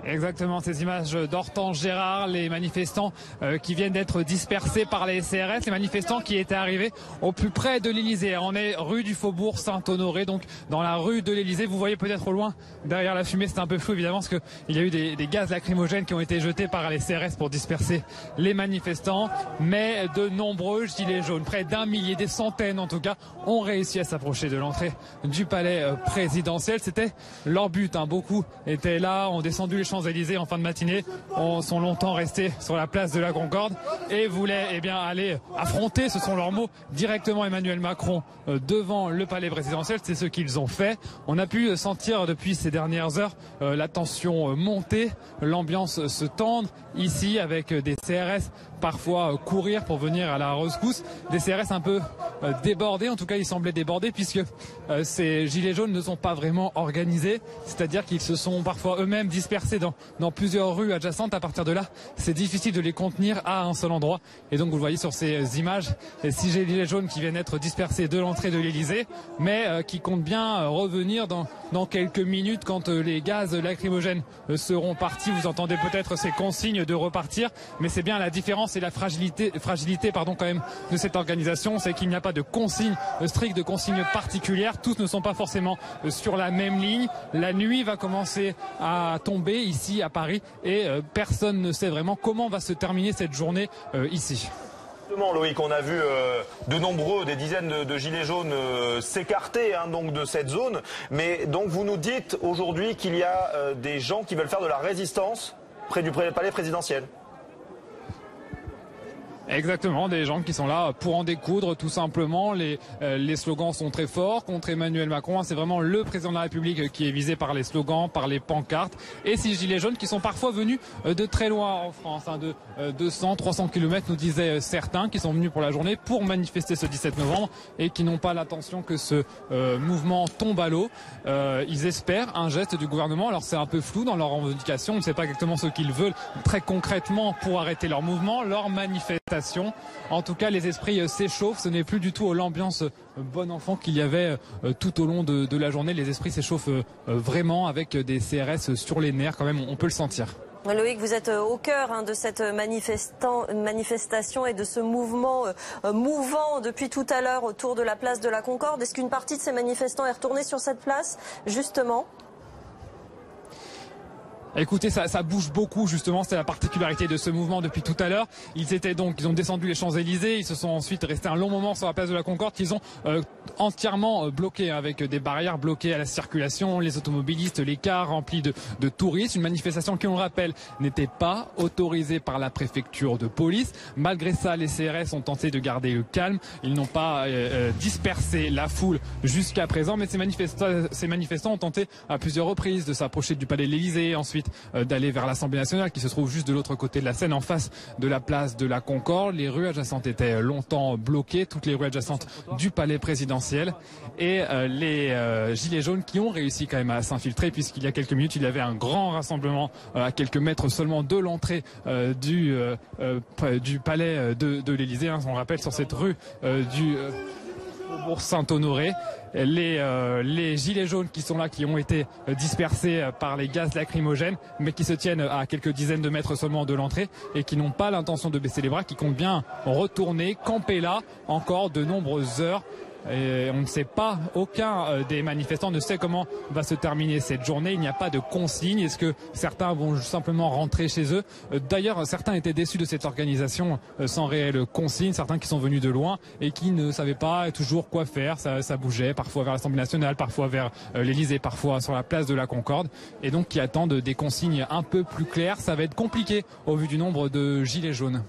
Exactement, ces images d'Hortense Gérard, les manifestants qui viennent d'être dispersés par les CRS, les manifestants qui étaient arrivés au plus près de l'Elysée. On est rue du Faubourg Saint-Honoré, donc dans la rue de l'Elysée. Vous voyez peut-être au loin, derrière la fumée, c'est un peu flou évidemment, parce qu'il y a eu des gaz lacrymogènes qui ont été jetés par les CRS pour disperser les manifestants. Mais de nombreux gilets jaunes, près d'un millier, des centaines en tout cas, ont réussi à s'approcher de l'entrée du palais présidentiel. C'était leur but, hein. Beaucoup étaient là, ont descendu les Champs-Élysées en fin de matinée, sont longtemps restés sur la place de la Concorde et voulaient aller affronter, ce sont leurs mots, directement Emmanuel Macron devant le palais présidentiel. C'est ce qu'ils ont fait. On a pu sentir depuis ces dernières heures la tension monter, l'ambiance se tendre ici avec des CRS parfois courir pour venir à la rescousse, des CRS un peu débordés, en tout cas ils semblaient débordés puisque ces gilets jaunes ne sont pas vraiment organisés, c'est-à-dire qu'ils se sont parfois eux-mêmes dispersés dans plusieurs rues adjacentes. À partir de là, c'est difficile de les contenir à un seul endroit. Et donc vous le voyez sur ces images, les 6 gilets jaunes qui viennent être dispersés de l'entrée de l'Elysée, mais qui comptent bien revenir dans quelques minutes quand les gaz lacrymogènes seront partis. Vous entendez peut-être ces consignes de repartir, mais c'est bien la différence et la fragilité quand même de cette organisation, c'est qu'il n'y a pas de consignes strictes, de consignes particulières. Tous ne sont pas forcément sur la même ligne. La nuit va commencer à tomber ici à Paris et personne ne sait vraiment comment va se terminer cette journée ici. Justement, Loïc, on a vu des dizaines de gilets jaunes s'écarter donc de cette zone. Mais donc vous nous dites aujourd'hui qu'il y a des gens qui veulent faire de la résistance près du palais présidentiel. Exactement, des gens qui sont là pour en découdre tout simplement. Les slogans sont très forts contre Emmanuel Macron. C'est vraiment le président de la République qui est visé par les slogans, par les pancartes. Et ces gilets jaunes qui sont parfois venus de très loin en France, de 200, 300 km nous disaient certains, qui sont venus pour la journée pour manifester ce 17 novembre et qui n'ont pas l'intention que ce mouvement tombe à l'eau. Ils espèrent un geste du gouvernement. Alors c'est un peu flou dans leur revendication. On ne sait pas exactement ce qu'ils veulent très concrètement pour arrêter leur mouvement, leur manifestation. En tout cas, les esprits s'échauffent. Ce n'est plus du tout l'ambiance bon enfant qu'il y avait tout au long de la journée. Les esprits s'échauffent vraiment avec des CRS sur les nerfs quand même, on peut le sentir. Loïc, vous êtes au cœur de cette manifestation et de ce mouvement mouvant depuis tout à l'heure autour de la place de la Concorde. Est-ce qu'une partie de ces manifestants est retournée sur cette place, justement ? Écoutez, ça bouge beaucoup justement, c'est la particularité de ce mouvement depuis tout à l'heure. Ils ont descendu les Champs-Élysées, ils se sont ensuite restés un long moment sur la place de la Concorde qu'ils ont entièrement bloqué avec des barrières bloquées à la circulation, les automobilistes, les cars remplis de touristes. Une manifestation qui, on le rappelle, n'était pas autorisée par la préfecture de police. Malgré ça, les CRS ont tenté de garder le calme. Ils n'ont pas dispersé la foule jusqu'à présent, mais ces manifestants ont tenté à plusieurs reprises de s'approcher du palais de l'Elysée, ensuite d'aller vers l'Assemblée nationale qui se trouve juste de l'autre côté de la Seine, en face de la place de la Concorde. Les rues adjacentes étaient longtemps bloquées, toutes les rues adjacentes du palais présidentiel, et les gilets jaunes qui ont réussi quand même à s'infiltrer, puisqu'il y a quelques minutes il y avait un grand rassemblement à quelques mètres seulement de l'entrée du palais de l'Elysée, on rappelle, sur cette rue du Faubourg Saint-Honoré. Les gilets jaunes qui sont là, qui ont été dispersés par les gaz lacrymogènes, mais qui se tiennent à quelques dizaines de mètres seulement de l'entrée et qui n'ont pas l'intention de baisser les bras, qui comptent bien retourner, camper là encore de nombreuses heures. Et on ne sait pas, aucun des manifestants ne sait comment va se terminer cette journée. Il n'y a pas de consigne. Est-ce que certains vont simplement rentrer chez eux? D'ailleurs, certains étaient déçus de cette organisation sans réelle consigne. Certains qui sont venus de loin et qui ne savaient pas toujours quoi faire. Ça bougeait, parfois vers l'Assemblée nationale, parfois vers l'Elysée, parfois sur la place de la Concorde. Et donc qui attendent des consignes un peu plus claires. Ça va être compliqué au vu du nombre de gilets jaunes.